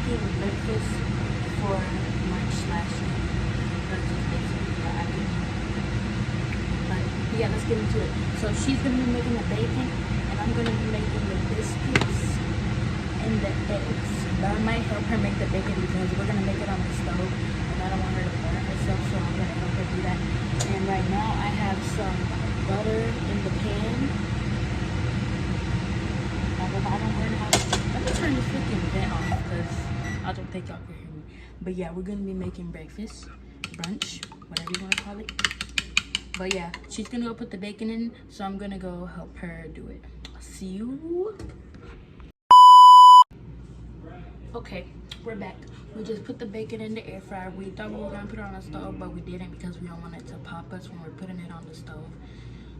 making breakfast for lunch slash lunch is basically what I do. But yeah, let's get into it. So she's gonna be making the bacon, and I'm gonna be making the biscuits and the eggs. But I might help her make the bacon because we're gonna make it on the stove, and I don't want her to burn herself, so I'm gonna help her do that. And right now I have some butter in the pan. I don't learn how to. Let me turn this freaking vent off because I don't think y'all can hear me. But yeah, we're gonna be making breakfast, brunch, whatever you want to call it. But yeah, she's gonna go put the bacon in, so I'm gonna go help her do it. See you. Okay, we're back. We just put the bacon in the air fryer. We thought we were gonna put it on the stove, but we didn't because we don't want it to pop us when we're putting it on the stove.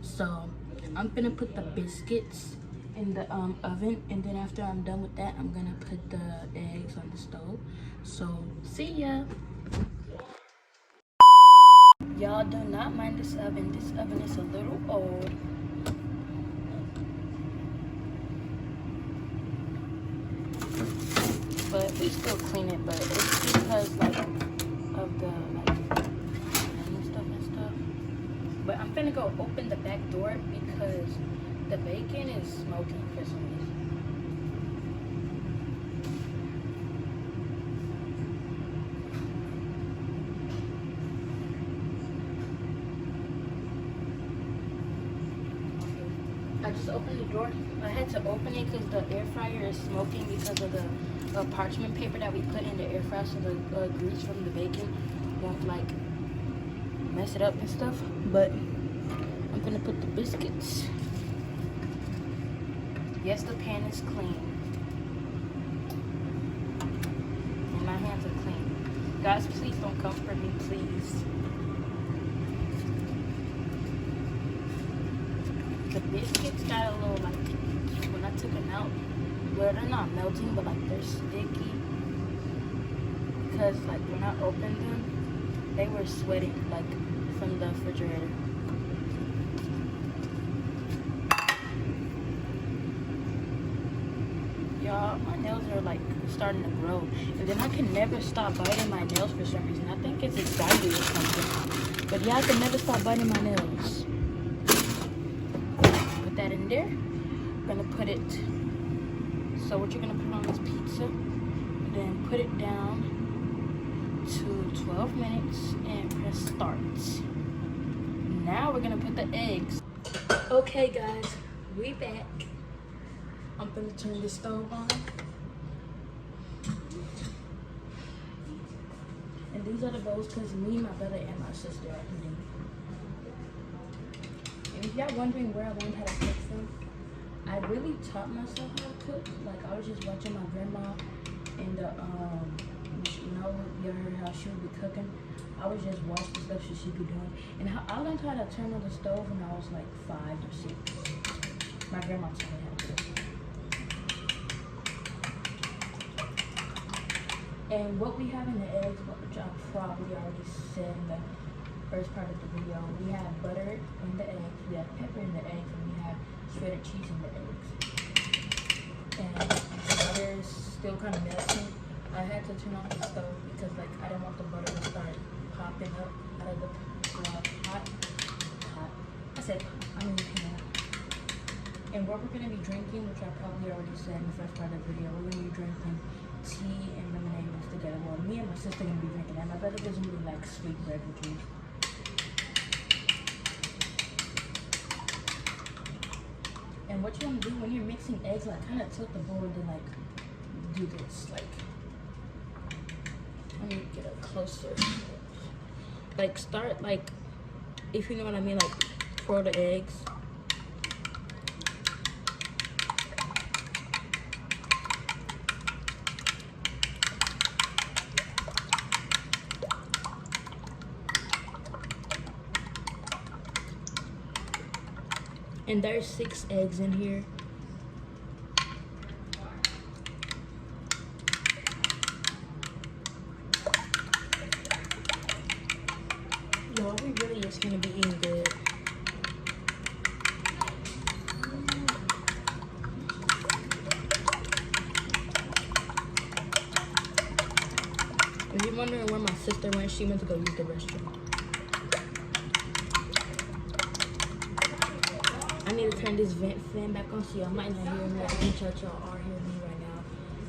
So I'm gonna put the biscuits in the oven, and then after I'm done with that, I'm gonna put the eggs on the stove. So see ya. Y'all do not mind this oven. This oven is a little old. But we still clean it, but it's because like of the stuff. But I'm gonna go open the back door because the bacon is smoking for some reason. I just opened the door. I had to open it because the air fryer is smoking because of the parchment paper that we put in the air fryer, so the grease from the bacon won't like mess it up and stuff. But I'm gonna put the biscuits. Yes, the pan is clean and my hands are clean. Guys, please don't come for me, please. The biscuits got a little like, when I took them out, well, they're not melting, but like they're sticky because like when I opened them, they were sweating like from the refrigerator. Y'all, my nails are like starting to grow, and then I can never stop biting my nails for some reason. I think it's anxiety or something, but yeah, I can never stop biting my nails. Put that in there. I'm gonna put it. So what you're gonna put on this pizza, then put it down to 12 minutes and press start. Now we're gonna put the eggs. Okay guys, we back. I'm gonna turn the stove on. And these are the bowls because me, my brother, and my sister are eating. And if y'all wondering where I learned how to cook from, I really taught myself how to cook. Like I was just watching my grandma and you know, you heard how she would be cooking. I would just watch the stuff she'd be doing. And I learned how to turn on the stove when I was like 5 or 6. My grandma taught me how to cook. And what we have in the eggs, which I probably already said in the first part of the video, we have butter in the eggs, we have pepper in the eggs, and we have shredded cheese in the eggs. And the butter is still kind of melting. I had to turn on the stove because like I didn't want the butter to start popping up out of the pot. I said I mean pan. And what we're gonna be drinking, which I probably already said in the first part of the video, we're gonna be drinking tea and lemonade mixed together. Well, me and my sister are gonna be drinking that. My brother doesn't really like sweet beverages. And what you want to do when you're mixing eggs, like kind of tilt the bowl and then like do this. Like, let me get up closer. Like start like, if you know what I mean, like pour the eggs. And there's 6 eggs in here. Yo, we really is gonna be eating good. wondering where my sister went. She went to go use the restroom. I need to turn this vent fan back on so y'all might not hear me. I think y'all are hearing me right now.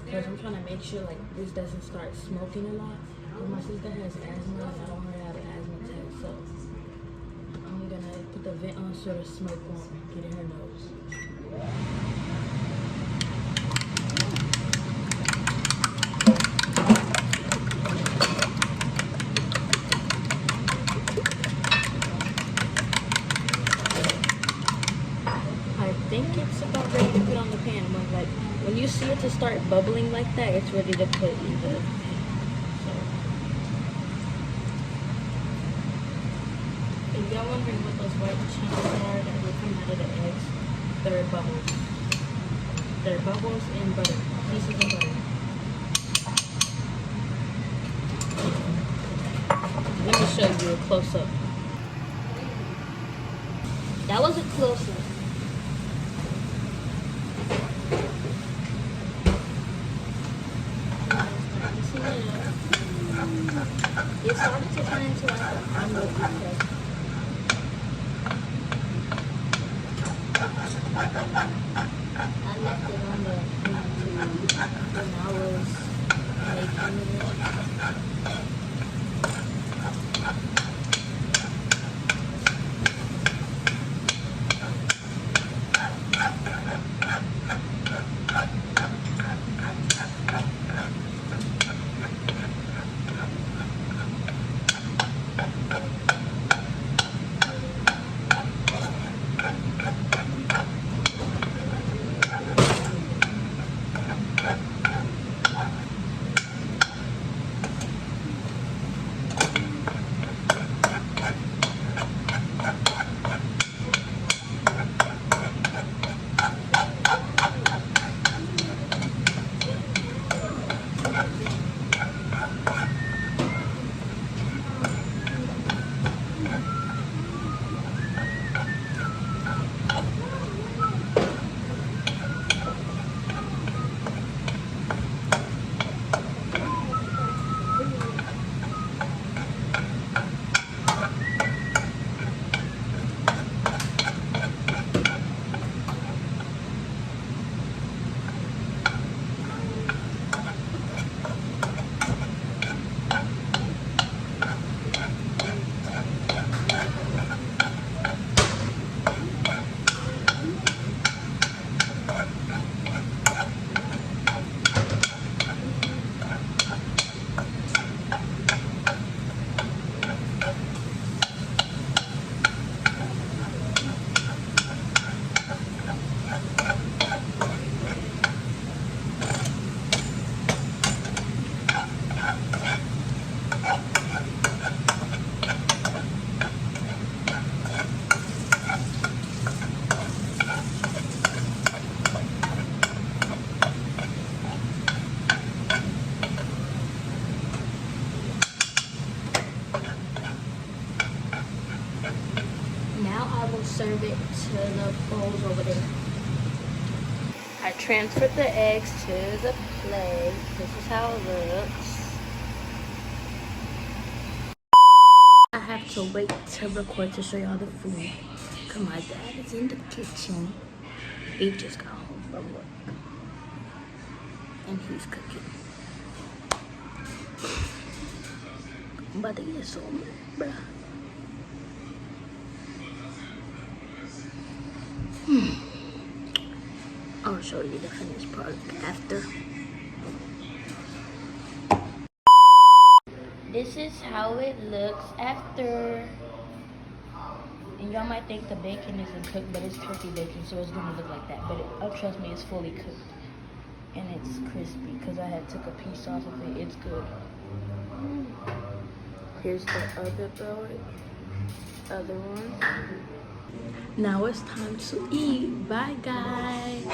Because I'm trying to make sure like this doesn't start smoking a lot. Because my sister has asthma and I don't want her to have an asthma attack. So I'm gonna put the vent on so the smoke won't get in her nose. I think it's about ready to put on the pan. When you see it to start bubbling like that, it's ready to put in the pan. So, if y'all wondering what those white chunks are that will come out of the eggs, they're bubbles. They're bubbles in butter, pieces of butter. Let me show you a close up. That was a close up. It started to turn into like an omelet because I left it on the when I was making it. Serve it to the bowls over there. I transferred the eggs to the plate. This is how it looks. I have to wait to record to show y'all the food. Cause my dad is in the kitchen. He just got home from work. And he's cooking. But he is so mad, bruh. I'll show you the finished product after. This is how it looks after. And y'all might think the bacon isn't cooked, but it's turkey bacon, so it's gonna look like that. But trust me, it's fully cooked. And it's crispy, because I had took a piece off of it. It's good. Here's the other one. Now it's time to eat. Bye, guys.